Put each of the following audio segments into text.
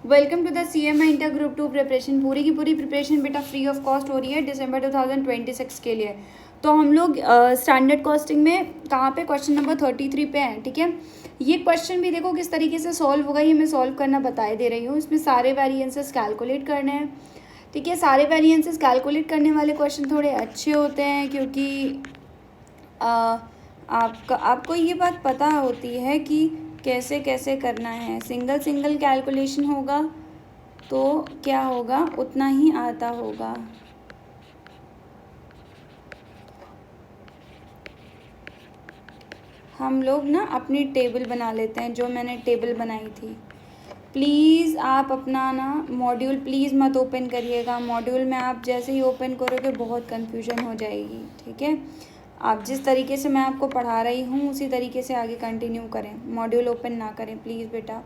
Welcome to the CMA inter group 2 preparation. पूरी की पूरी प्रिपरेशन बेटा फ्री ऑफ कॉस्ट हो रही है दिसंबर 2026 के लिए। तो हम लोग स्टैंडर्ड कॉस्टिंग में कहाँ पे क्वेश्चन नंबर 33 पे हैं, ठीक है। ये क्वेश्चन भी देखो किस तरीके से सॉल्व होगा, ये मैं सॉल्व करना बता दे रही हूँ। इसमें सारे वेरिएंसेस कैलकुलेट करने हैं, ठीक है। सारे वेरिएंसेस कैलकुलेट करने वाले क्वेश्चन थोड़े अच्छे होते हैं क्योंकि आपको ये बात पता होती है कि कैसे कैसे करना है। सिंगल सिंगल कैलकुलेशन होगा तो क्या होगा, उतना ही आता होगा। हम लोग ना अपनी टेबल बना लेते हैं, जो मैंने टेबल बनाई थी। प्लीज़ आप अपना ना मॉड्यूल प्लीज़ मत ओपन करिएगा। मॉड्यूल में आप जैसे ही ओपन करोगे बहुत कन्फ्यूजन हो जाएगी, ठीक है। आप जिस तरीके से मैं आपको पढ़ा रही हूँ उसी तरीके से आगे कंटिन्यू करें, मॉड्यूल ओपन ना करें प्लीज़ बेटा।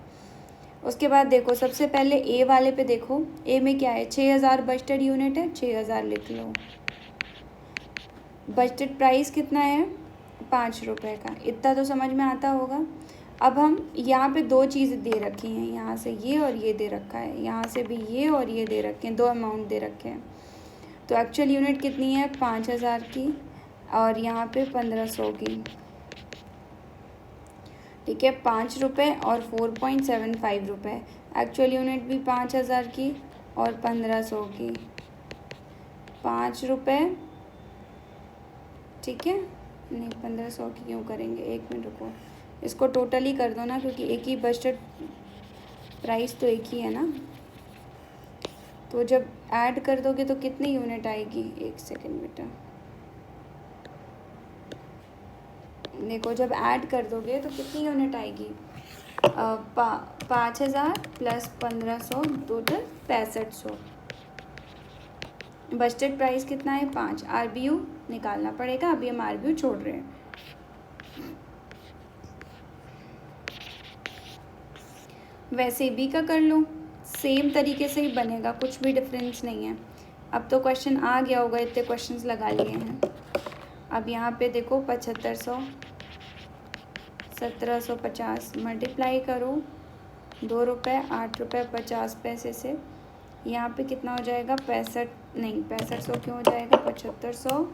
उसके बाद देखो सबसे पहले ए वाले पे देखो, ए में क्या है, 6000 बजटेड यूनिट है, 6000 लिख लो। बजटेड प्राइस कितना है, 5 रुपये का। इतना तो समझ में आता होगा। अब हम यहाँ पे दो चीज़ें दे रखी हैं, यहाँ से ये और ये दे रखा है, यहाँ से भी ये और ये दे रखे हैं, दो अमाउंट दे रखे हैं। तो एक्चुअल यूनिट कितनी है, 5000 की और यहाँ पे 1500 की, ठीक है। 5 रुपये और 4.75 रुपये। एक्चुअल यूनिट भी 5000 की और 1500 की, 5 रुपये, ठीक है। नहीं 1500 की क्यों करेंगे, एक मिनट रुको, इसको टोटल ही कर दो ना क्योंकि एक ही बजट प्राइस तो एक ही है ना। तो जब ऐड कर दोगे तो कितनी यूनिट आएगी, एक सेकेंड बेटा। देखो जब ऐड कर दोगे तो कितनी यूनिट आएगी, 5000 प्लस 1500 टोटल 6500। बजटेड प्राइस कितना है, 5। RBU निकालना पड़ेगा, अभी हम RBU छोड़ रहे हैं। वैसे बी का कर लो, सेम तरीके से ही बनेगा, कुछ भी डिफरेंस नहीं है। अब तो क्वेश्चन आ गया होगा, इतने क्वेश्चंस लगा लिए हैं। अब यहाँ पे देखो 7500 1750 मल्टीप्लाई करो 2 रुपये 8 रुपये 50 पैसे से, यहाँ पे कितना हो जाएगा, 65 नहीं 6500 क्यों हो जाएगा, 7500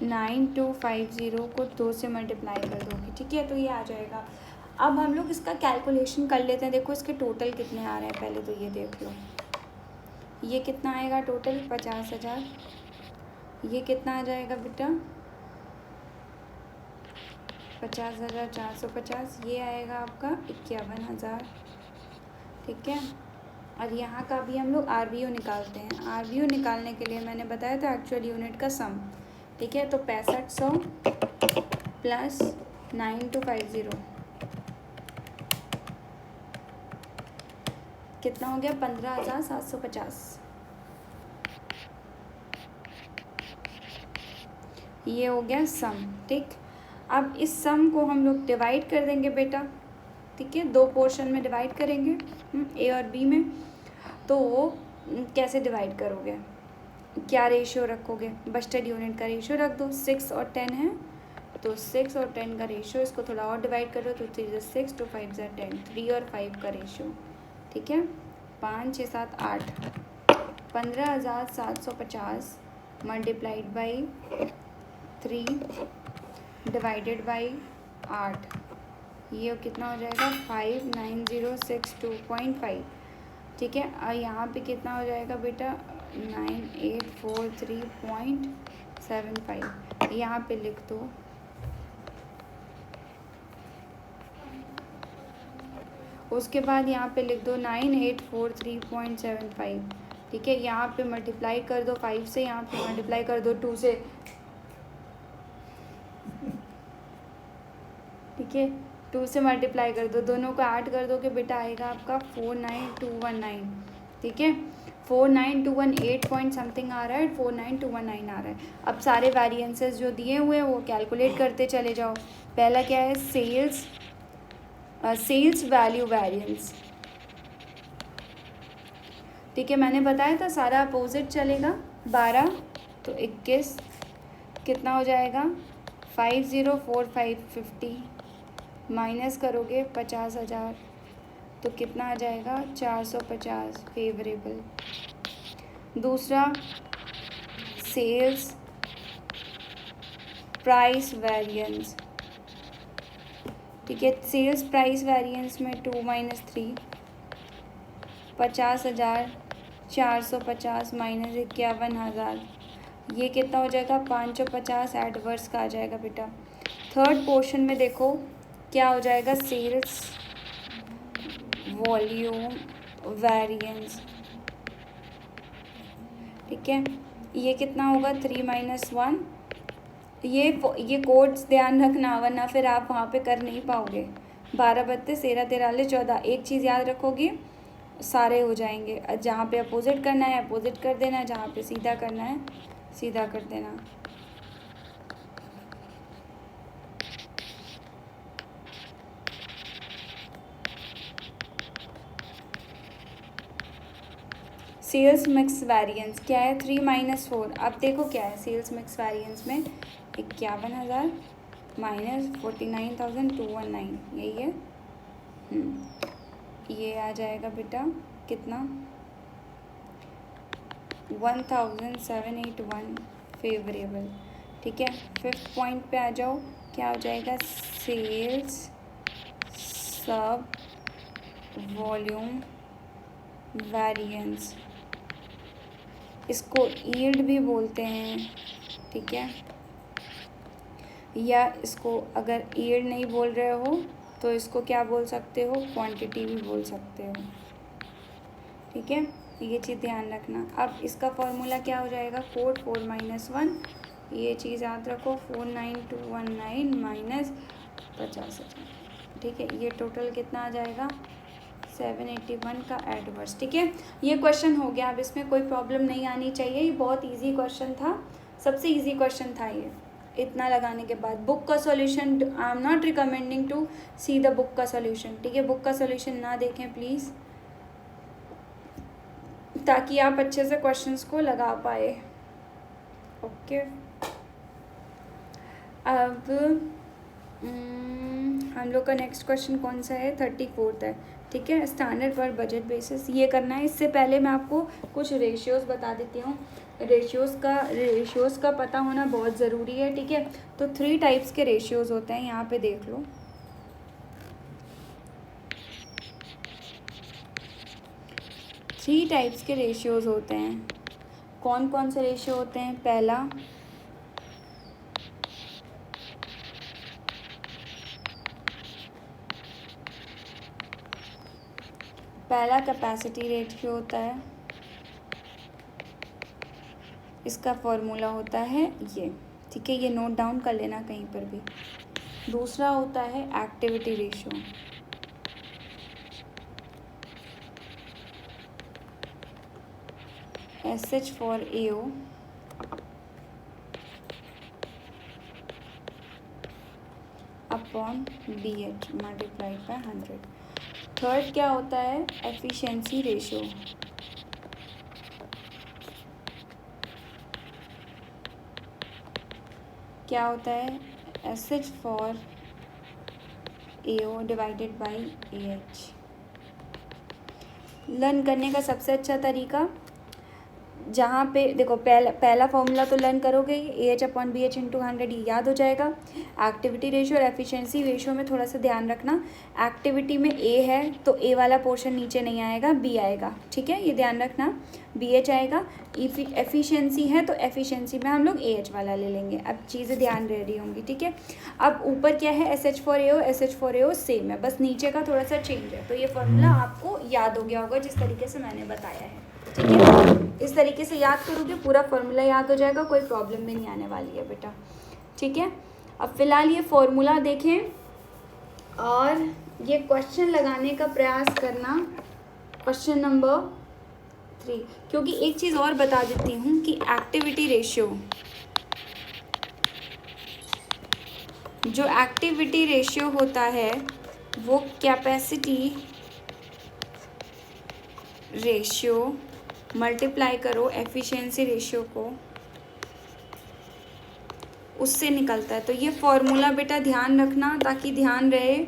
9250 को 2 से मल्टीप्लाई कर दोगे, ठीक है। तो ये आ जाएगा। अब हम लोग इसका कैलकुलेशन कर लेते हैं। देखो इसके टोटल कितने आ रहे हैं, पहले तो ये देख लो। ये कितना आएगा टोटल, 50,000। ये कितना आ जाएगा बेटा, 50,450। ये आएगा आपका 51,000, ठीक है। और यहाँ का भी हम लोग RBU निकालते हैं। RBU निकालने के लिए मैंने बताया था एक्चुअल यूनिट का सम, ठीक है। तो 6500 प्लस 9250 कितना हो गया, 15,750। ये हो गया सम, ठीक। अब इस सम को हम लोग डिवाइड कर देंगे बेटा, ठीक है। दो पोर्शन में डिवाइड करेंगे, A और B में। तो कैसे डिवाइड करोगे, क्या रेशियो रखोगे, बजटेड यूनिट का रेशियो रख दो। 6 और 10 है तो 6 और 10 का रेशियो, इसको थोड़ा और डिवाइड करो तो 3 6 2 5 10, 3 और 5 का रेशियो, ठीक है। 5 6 7 8, 15,750 मल्टीप्लाइड बाई 3 डिवाइडेड बाई 8, ये कितना हो जाएगा, 59,062.5, ठीक है। और यहाँ पे कितना हो जाएगा बेटा, 9843.75, यहाँ पे लिख दो। उसके बाद यहाँ पे लिख दो 9843.75, ठीक है। यहाँ पे मल्टीप्लाई कर दो 5 से, यहाँ पे मल्टीप्लाई कर दो 2 से, ठीक है। 2 से मल्टीप्लाई कर दो, दोनों को ऐड कर दो कि बेटा आएगा आपका 49219, ठीक है। 49218 पॉइंट समथिंग आ रहा है, 49219 आ रहा है। अब सारे वेरिएंसेस जो दिए हुए हैं वो कैलकुलेट करते चले जाओ। पहला क्या है, सेल्स वैल्यू वेरिएंस। ठीक है, मैंने बताया था सारा अपोजिट चलेगा। 12 तो 21 कितना हो जाएगा 504550 माइनस करोगे 50,000 तो कितना आ जाएगा 450 फेवरेबल। दूसरा सेल्स प्राइस वेरिएंस, ठीक है, सेल्स प्राइस वेरिएंस में 2 - 3 50,000 450 माइनस 51,000 ये कितना हो जाएगा 550 एडवर्स का आ जाएगा बेटा। थर्ड पोर्शन में देखो क्या हो जाएगा सेल्स वॉल्यूम वेरिएंस, ठीक है, ये कितना होगा 3 - 1। ये कोड्स ध्यान रखना वरना फिर आप वहाँ पे कर नहीं पाओगे। 12 × 32 13 13 14 एक चीज़ याद रखोगे सारे हो जाएंगे। जहाँ पे अपोजिट करना है अपोजिट कर देना, जहाँ पे सीधा करना है सीधा कर देना। सेल्स मिक्स वेरिएंस क्या है 3 - 4। अब देखो क्या है सेल्स मिक्स वेरिएंस में 51,000 माइनस 49,219 यही है। ये आ जाएगा बेटा कितना 1,781 फेवरेबल, ठीक है। फिफ्थ पॉइंट पे आ जाओ क्या हो जाएगा सेल्स सब वॉल्यूम वेरिएंस, इसको यील्ड भी बोलते हैं, ठीक है, या इसको अगर यील्ड नहीं बोल रहे हो तो इसको क्या बोल सकते हो क्वांटिटी भी बोल सकते हो, ठीक है, ये चीज़ ध्यान रखना। अब इसका फॉर्मूला क्या हो जाएगा 4 4 - 1 ये चीज़ याद रखो 49219 माइनस 50,000, ठीक है, ये टोटल कितना आ जाएगा 781 का एडवर्स, ठीक है। ये क्वेश्चन हो गया। अब इसमें कोई प्रॉब्लम नहीं आनी चाहिए, ये बहुत इजी क्वेश्चन था, सबसे इजी क्वेश्चन था ये। इतना लगाने के बाद बुक का solution I am not recommending to see the book का सॉल्यूशन, ठीक है, बुक का सॉल्यूशन ना देखें प्लीज़, ताकि आप अच्छे से क्वेश्चंस को लगा पाए। ओके, अब हम लोग का नेक्स्ट क्वेश्चन कौन सा है 34 है, ठीक है, स्टैंडर्ड पर बजट बेसिस ये करना है। इससे पहले मैं आपको कुछ रेशियोज़ बता देती हूँ। रेशियोज़ का पता होना बहुत ज़रूरी है, ठीक है। तो 3 टाइप्स के रेशियोज़ होते हैं, यहाँ पे देख लो। थ्री टाइप्स के रेशियोज़ होते हैं। कौन कौन से रेशियो होते हैं? पहला कैपेसिटी रेशियो होता है, इसका फॉर्मूला होता है ये, ठीक है, ये नोट डाउन कर लेना कहीं पर भी। दूसरा होता है activity ratio, SH for AO upon BH multiplied by 100। Third क्या होता है एफिशिएंसी रेशियो, क्या होता है SH for AO divided by AH। Learn करने का सबसे अच्छा तरीका, जहाँ पे देखो पहला फॉर्मूला तो लर्न करोगे AH अपॉन BH इंटू 100 ये याद हो जाएगा। एक्टिविटी रेशियो और एफिशिएंसी रेशियो में थोड़ा सा ध्यान रखना, एक्टिविटी में A है तो A वाला पोर्शन नीचे नहीं आएगा, B आएगा, ठीक है, ये ध्यान रखना, BH आएगा। एफिशिएंसी है तो एफिशिएंसी में हम लोग AH वाला ले लेंगे। अब चीज़ें ध्यान रह रही होंगी, ठीक है। अब ऊपर क्या है SH फॉर AO सेम है, बस नीचे का थोड़ा सा चेंज है। तो ये फॉर्मूला आपको याद हो गया होगा जिस तरीके से मैंने बताया है, ठीक है। इस तरीके से याद करोगे पूरा फॉर्मूला याद हो जाएगा, कोई प्रॉब्लम भी नहीं आने वाली है बेटा, ठीक है। अब फिलहाल ये फॉर्मूला देखें और ये क्वेश्चन लगाने का प्रयास करना, क्वेश्चन नंबर 3। क्योंकि एक चीज़ और बता देती हूँ कि एक्टिविटी रेशियो, जो एक्टिविटी रेशियो होता है वो कैपेसिटी रेशियो मल्टीप्लाई करो एफिशिएंसी रेशियो को, उससे निकलता है। तो ये फॉर्मूला बेटा ध्यान रखना, ताकि ध्यान रहे,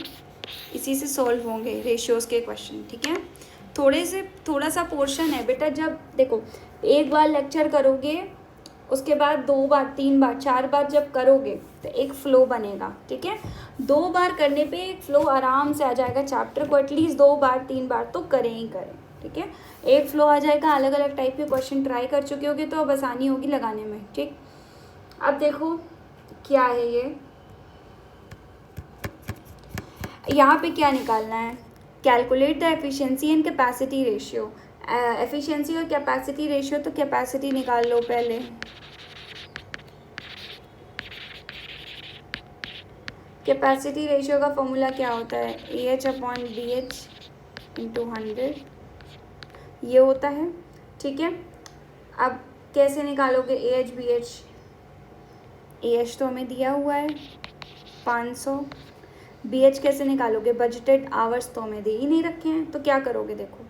इसी से सॉल्व होंगे रेशियोज़ के क्वेश्चन, ठीक है। थोड़ा सा पोर्शन है बेटा, जब देखो एक बार लेक्चर करोगे, उसके बाद 2 बार 3 बार 4 बार जब करोगे तो एक फ़्लो बनेगा, ठीक है। 2 बार करने पे एक फ़्लो आराम से आ जाएगा चैप्टर को, एटलीस्ट 2 बार 3 बार तो करें ही करें, ठीक है। एक फ़्लो आ जाएगा, अलग अलग टाइप के क्वेश्चन ट्राई कर चुके होगे तो अब आसानी होगी लगाने में, ठीक। अब देखो क्या है ये, यहाँ पे क्या निकालना है, calculate the efficiency and capacity ratio. Efficiency और कैपेसिटी रेशियो, तो कैपेसिटी निकाल लो पहले। कैपेसिटी रेशियो का फॉर्मूला क्या होता है, AH/BH/100 ये होता है, ठीक है। अब कैसे निकालोगे AH/BH, AH तो हमें दिया हुआ है 500, BH कैसे निकालोगे, बजटेड आवर्स तो हमें दे ही नहीं रखे हैं, तो क्या करोगे, देखो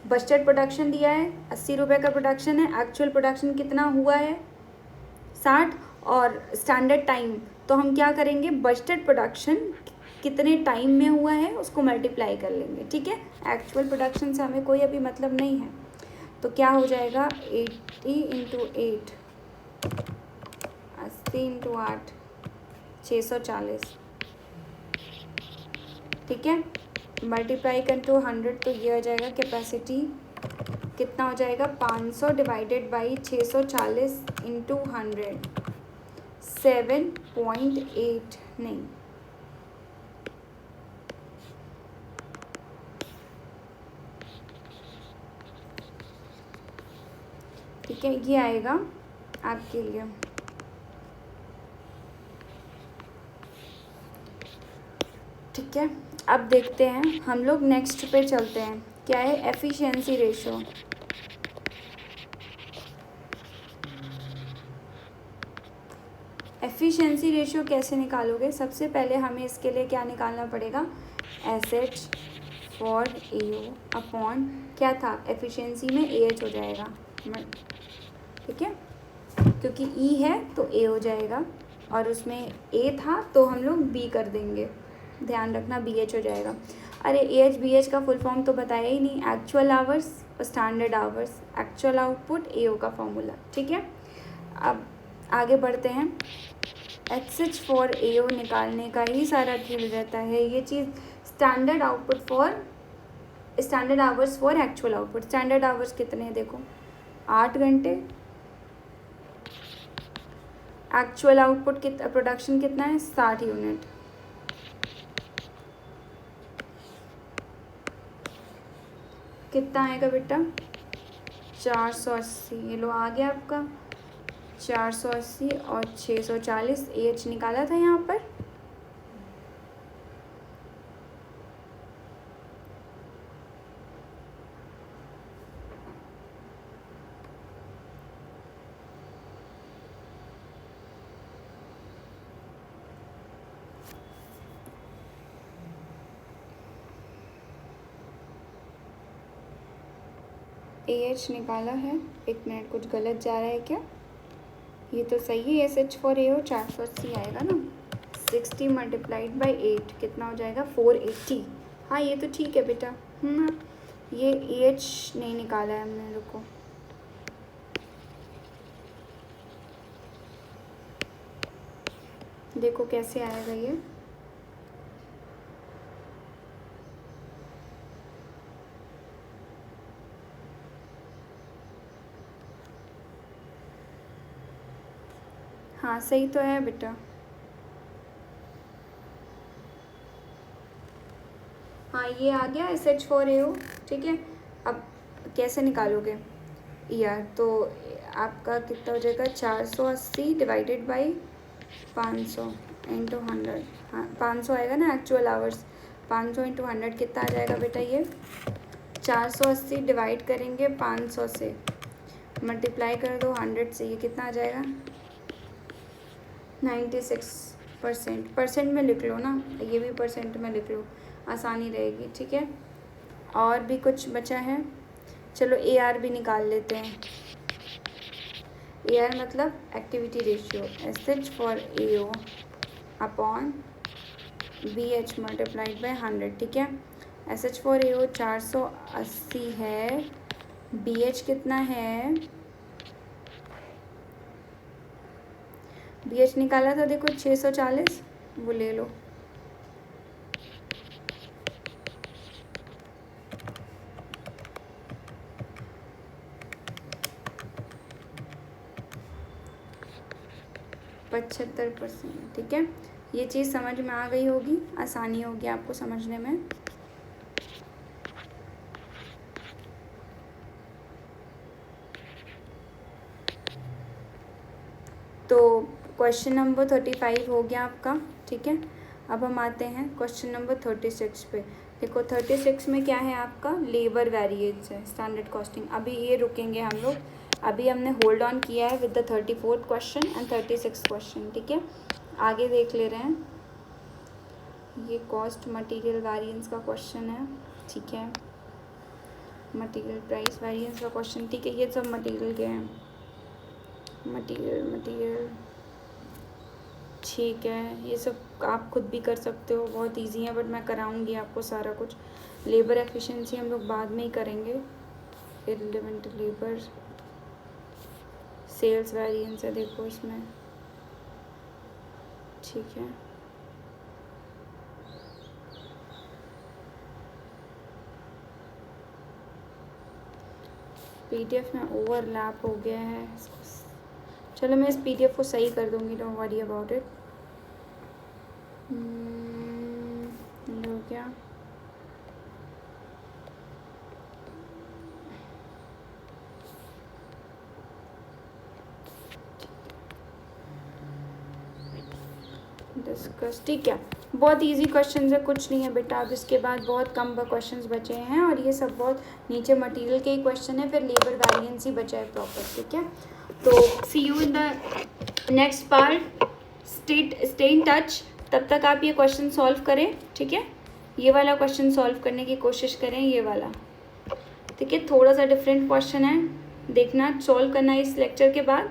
बजटेड प्रोडक्शन दिया है 80 रुपये का प्रोडक्शन है, एक्चुअल प्रोडक्शन कितना हुआ है 60, और स्टैंडर्ड टाइम, तो हम क्या करेंगे, बजटेड प्रोडक्शन कितने टाइम में हुआ है उसको मल्टीप्लाई कर लेंगे, ठीक है। एक्चुअल प्रोडक्शन से हमें कोई अभी मतलब नहीं है, तो क्या हो जाएगा 80 × 8, 80 × 8 640, ठीक है। मल्टीप्लाई कर टू 100, तो ये हो जाएगा कैपेसिटी कितना हो जाएगा 500 डिवाइडेड बाई 640 इंटू 100, 7.8 नहीं, ठीक है, ये आएगा आपके लिए। ठीक है, अब देखते हैं हम लोग नेक्स्ट पे चलते हैं, क्या है एफिशिएंसी रेशियो। एफिशिएंसी रेशियो कैसे निकालोगे, सबसे पहले हमें इसके लिए क्या निकालना पड़ेगा, एसेट्स फॉर AO अपॉन क्या था एफिशिएंसी में AH हो जाएगा, ठीक है, क्योंकि E है तो A हो जाएगा, और उसमें A था तो हम लोग B कर देंगे, ध्यान रखना BH हो जाएगा। अरे AH BH का फुल फॉर्म तो बताया ही नहीं, एक्चुअल आवर्स और standard hours, actual output AO का फॉर्मूला, ठीक है। अब आगे बढ़ते हैं, HH फॉर AO निकालने का ही सारा खेल रहता है, ये चीज़ standard output for standard hours for actual output. Standard hours कितने हैं, देखो 8 घंटे, एक्चुअल आउटपुट प्रोडक्शन कितना है 60 यूनिट, कितना आएगा बेटा 480, ये लो आ गया आपका 480 और 640, AH निकाला था यहाँ पर, AH निकाला है, एक मिनट कुछ गलत जा रहा है क्या, ये तो सही है, SH फॉर AO 480 आएगा ना, 60 मल्टीप्लाइड बाई 8 कितना हो जाएगा 480, हाँ ये तो ठीक है बेटा, ये AH नहीं निकाला है हमने, रुको देखो कैसे आएगा ये, हाँ सही तो है बेटा, हाँ ये आ गया SH फॉर AO, ठीक है। अब कैसे निकालोगे ER, तो आपका कितना हो जाएगा 480 डिवाइडेड बाई 500 इंटू 100, हाँ 500 आएगा ना एक्चुअल आवर्स, 500 इंटू 100 कितना आ जाएगा बेटा, ये 480 डिवाइड करेंगे 500 से, मल्टीप्लाई कर दो 100 से, ये कितना आ जाएगा 96%, परसेंट में लिख लो ना, ये भी परसेंट में लिख लो, आसानी रहेगी, ठीक है। और भी कुछ बचा है, चलो AR भी निकाल लेते हैं। AR मतलब activity ratio, SH for AO upon BH multiplied by 100, ठीक है। SH फॉर AO 480 है, BH कितना है, BH निकाला था देखो 640, वो ले लो। %, ठीक है। ये चीज़ समझ में आ गई होगी, आसानी होगी आपको समझने में। तो क्वेश्चन नंबर 35 हो गया आपका, ठीक है। अब हम आते हैं क्वेश्चन नंबर 36 पे। देखो 36 में क्या है आपका, लेबर वेरिएंस है, स्टैंडर्ड कॉस्टिंग। अभी ये रुकेंगे हम लोग, अभी हमने होल्ड ऑन किया है with the 34th question and 36 question, ठीक है। आगे देख ले रहे हैं, ये कॉस्ट मटेरियल वेरिएंस का क्वेश्चन है, ठीक है। मटेरियल प्राइस वेरिएंस का क्वेश्चन, ठीक है। ये सब मटेरियल के हैं, मटेरियल ठीक है। ये सब आप खुद भी कर सकते हो, बहुत इजी है, बट मैं कराऊंगी आपको सारा कुछ। लेबर एफिशिएंसी हम लोग बाद में ही करेंगे। इररिलेवेंट लेबर सेल्स वेरिएंस है देखो इसमें, ठीक है। PDF में ओवरलैप हो गया है, चलो मैं इस PDF को सही कर दूंगी, डोंट वरी अबाउट इट। हो गया, डिस्कस, ठीक है। बहुत इजी क्वेश्चन है, कुछ नहीं है बेटा। अब इसके बाद बहुत कम क्वेश्चंस बचे हैं, और ये सब बहुत नीचे मटेरियल के ही क्वेश्चन है, फिर लेबर वेरिएंस ही बचा है प्रॉपर, ठीक है। तो see you in the next part, stay in touch. तब तक आप ये क्वेश्चन सॉल्व करें, ठीक है। ये वाला क्वेश्चन सॉल्व करने की कोशिश करें, ये वाला, ठीक है। थोड़ा सा डिफरेंट क्वेश्चन है, देखना, सॉल्व करना इस लेक्चर के बाद,